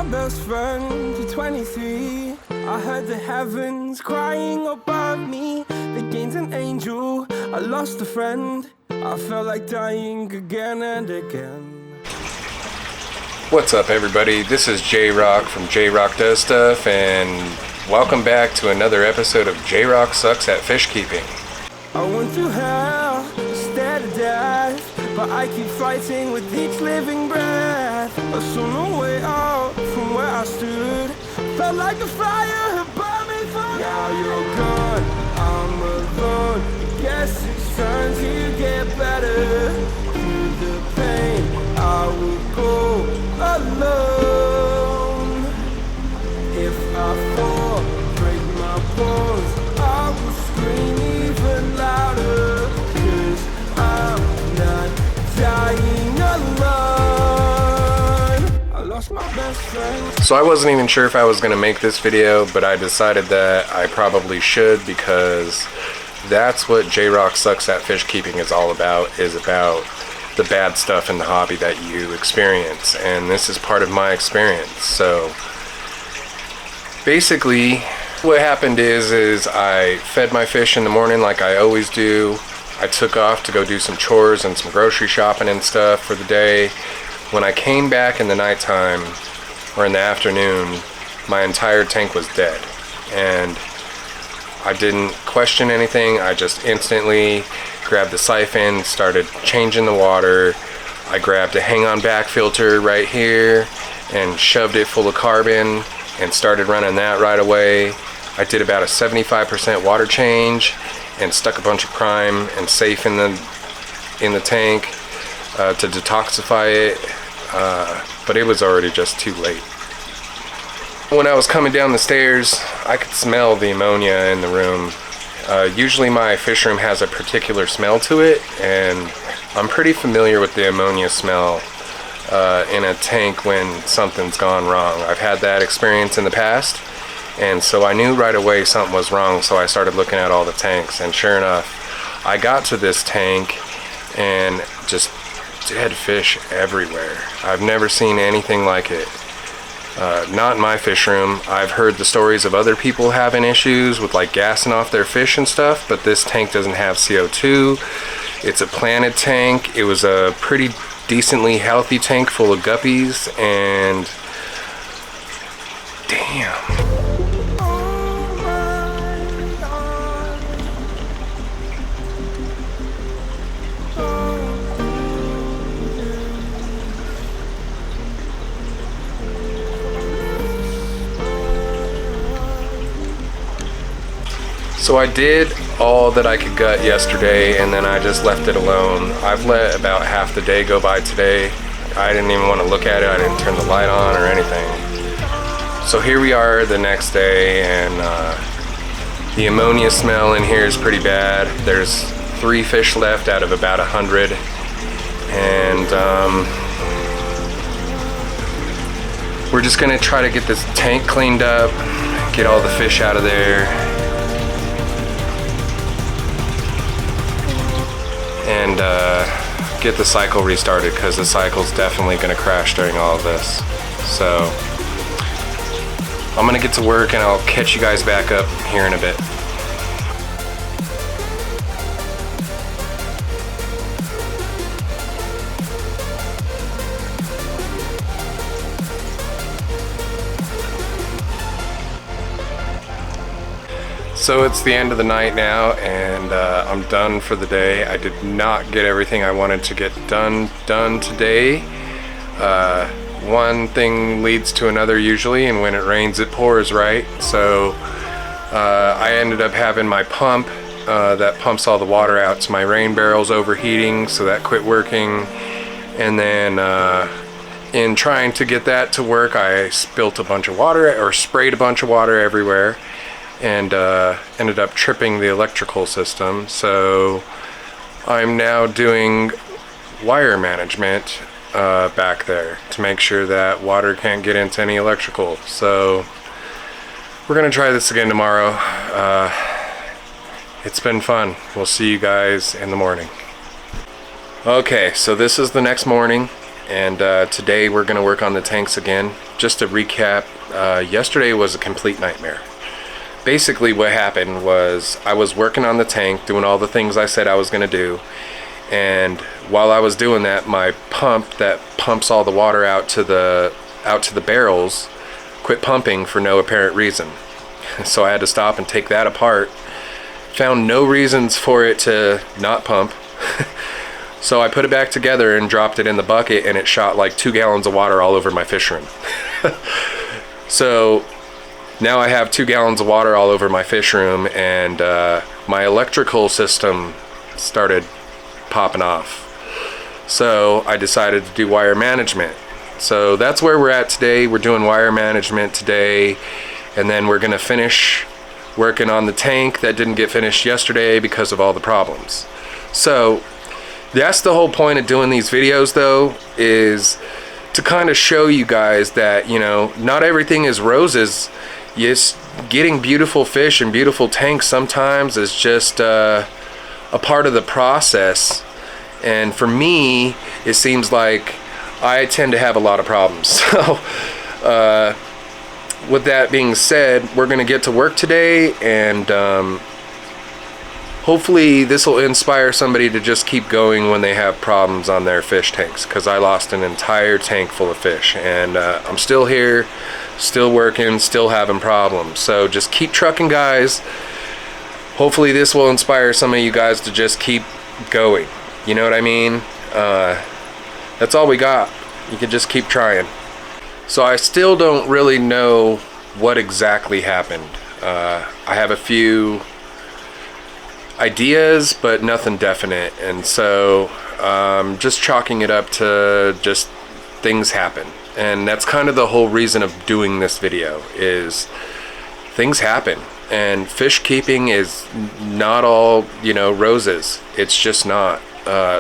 best friend to 23. I heard the heavens crying above me. They gained an angel, I lost a friend. I felt like dying again and again. What's up, everybody? This is JayRock from JayRockDoesStuff, and welcome back to another episode of JayRock Sucks at Fish Keeping. I went through hell instead of death, but I keep fighting with each living breath. I saw no way out from where I stood. Felt like the fire had burned me through. Now you're gone, I'm alone. Guess it's time to get better. Through the pain, I will go alone. If I fall, break my bones, I will scream even louder. 'Cause I'm not dying alone. I lost my best friend. So I wasn't even sure if I was going to make this video, but I decided that I probably should, because that's what JayRock Sucks at Fish Keeping is all about, the bad stuff in the hobby that you experience, and this is part of my experience. So basically what happened is I fed my fish in the morning like I always do. I took off to go do some chores and some grocery shopping and stuff for the day. When I came back in the nighttime or in the afternoon, my entire tank was dead, and I didn't question anything. I just instantly grabbed the siphon, started changing the water. I grabbed a hang-on back filter right here and shoved it full of carbon and started running that right away. I did about a 75% water change and stuck a bunch of prime and safe in the tank to detoxify it, but it was already just too late. When I was coming down the stairs, I could smell the ammonia in the room. Usually my fish room has a particular smell to it, and I'm pretty familiar with the ammonia smell in a tank when something's gone wrong. I've had that experience in the past, and so I knew right away something was wrong, so I started looking at all the tanks, and sure enough, I got to this tank and just dead fish everywhere. I've never seen anything like it. Not in my fish room. I've heard the stories of other people having issues with like gassing off their fish and stuff, but this tank doesn't have CO2. It's a planted tank. It was a pretty decently healthy tank full of guppies, and damn. So I did all that I could gut yesterday, and then I just left it alone. I've let about half the day go by today. I didn't even want to look at it. I didn't turn the light on or anything. So here we are the next day, and the ammonia smell in here is pretty bad. There's 3 fish left out of about 100, and we're just gonna try to get this tank cleaned up, get all the fish out of there, and get the cycle restarted, because the cycle's definitely going to crash during all of this. So I'm going to get to work, and I'll catch you guys back up here in a bit. So it's the end of the night now, and I'm done for the day. I did not get everything I wanted to get done today. One thing leads to another usually, and when it rains it pours, right? So I ended up having my pump that pumps all the water out to my rain barrels overheating, so that quit working. And then in trying to get that to work, I spilt a bunch of water, or sprayed a bunch of water everywhere, and ended up tripping the electrical system. So I'm now doing wire management back there to make sure that water can't get into any electrical. So we're gonna try this again tomorrow. It's been fun. We'll see you guys in the morning. Okay, so this is the next morning, and today we're gonna work on the tanks again. just to recap, yesterday was a complete nightmare. Basically what happened was I was working on the tank, doing all the things I said I was going to do, and while I was doing that, my pump that pumps all the water out to the barrels quit pumping for no apparent reason. So I had to stop and take that apart. Found no reasons for it to not pump. So I put it back together and dropped it in the bucket, and it shot like 2 gallons of water all over my fish room. So now I have 2 gallons of water all over my fish room, and my electrical system started popping off. So I decided to do wire management. So that's where we're at today. We're doing wire management today, and then we're gonna finish working on the tank that didn't get finished yesterday because of all the problems. So that's the whole point of doing these videos, though, is to kind of show you guys that, you know, not everything is roses. Yes, getting beautiful fish and beautiful tanks sometimes is just a part of the process. And for me, it seems like I tend to have a lot of problems. So with that being said, we're going to get to work today, and hopefully this will inspire somebody to just keep going when they have problems on their fish tanks, because I lost an entire tank full of fish, and I'm still here, still working, still having problems. So just keep trucking, guys. Hopefully this will inspire some of you guys to just keep going. You know what I mean? That's all we got. You can just keep trying. So I still don't really know what exactly happened. I have a few ideas, but nothing definite, and so just chalking it up to just things happen. And that's kind of the whole reason of doing this video, is things happen, and fish keeping is not all, you know, roses. It's just not.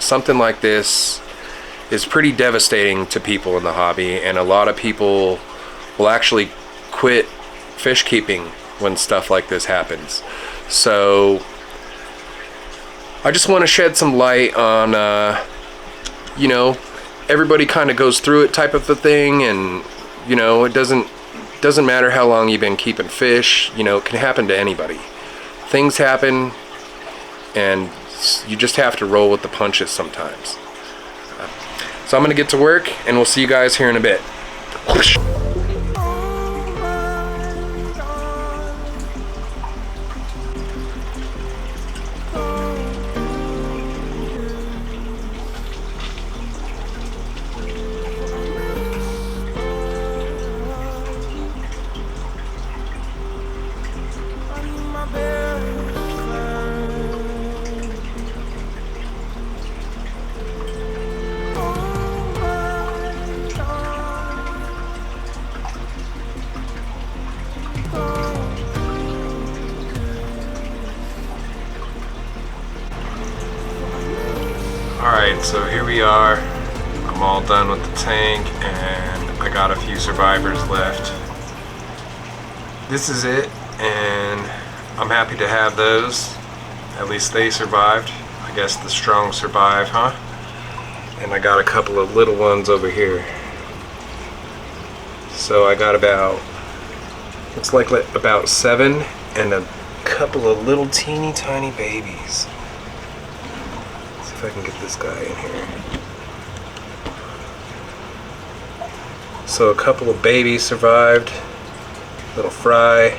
Something like this is pretty devastating to people in the hobby, and a lot of people will actually quit fish keeping when stuff like this happens. So I just want to shed some light on, you know, everybody kind of goes through it type of a thing, and, you know, it doesn't matter how long you've been keeping fish, you know, it can happen to anybody. Things happen, and you just have to roll with the punches sometimes. So I'm going to get to work, and we'll see you guys here in a bit. Alright, so here we are. I'm all done with the tank, and I got a few survivors left. This is it, and I'm happy to have those. At least they survived. I guess the strong survive, huh? And I got a couple of little ones over here. So I got about, looks like about 7, and a couple of little teeny tiny babies. If I can get this guy in here. So a couple of babies survived. Little fry.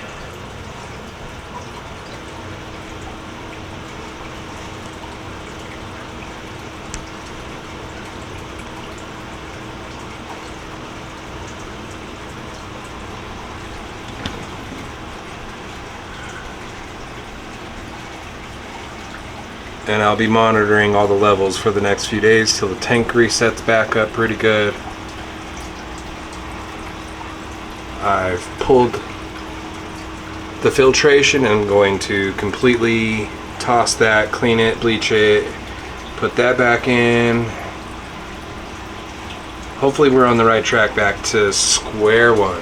And I'll be monitoring all the levels for the next few days till the tank resets back up pretty good. I've pulled the filtration and I'm going to completely toss that, clean it, bleach it, put that back in. Hopefully we're on the right track back to square one.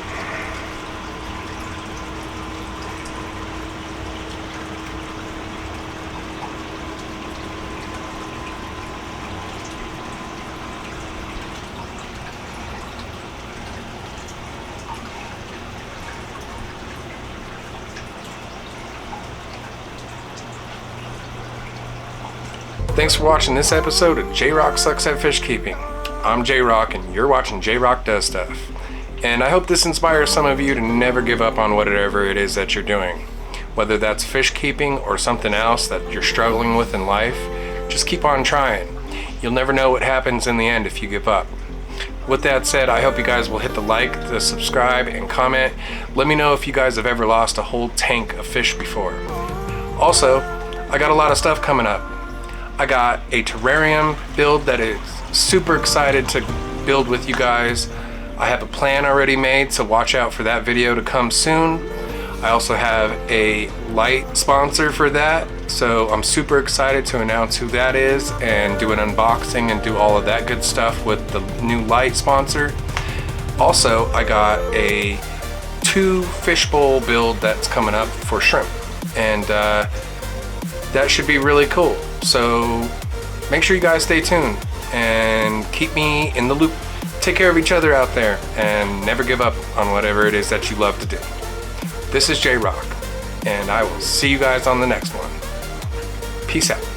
Thanks for watching this episode of J-Rock Sucks at Fish Keeping. I'm J-Rock and you're watching J-Rock Does Stuff. And I hope this inspires some of you to never give up on whatever it is that you're doing. Whether that's fish keeping or something else that you're struggling with in life, just keep on trying. You'll never know what happens in the end if you give up. With that said, I hope you guys will hit the like, the subscribe, and comment. Let me know if you guys have ever lost a whole tank of fish before. Also, I got a lot of stuff coming up. I got a terrarium build that is super excited to build with you guys. I have a plan already made, so watch out for that video to come soon. I also have a light sponsor for that, so I'm super excited to announce who that is and do an unboxing and do all of that good stuff with the new light sponsor. Also, I got a 2 fishbowl build that's coming up for shrimp, and that should be really cool. So make sure you guys stay tuned and keep me in the loop. Take care of each other out there and never give up on whatever it is that you love to do. This is J-Rock, and I will see you guys on the next one. Peace out.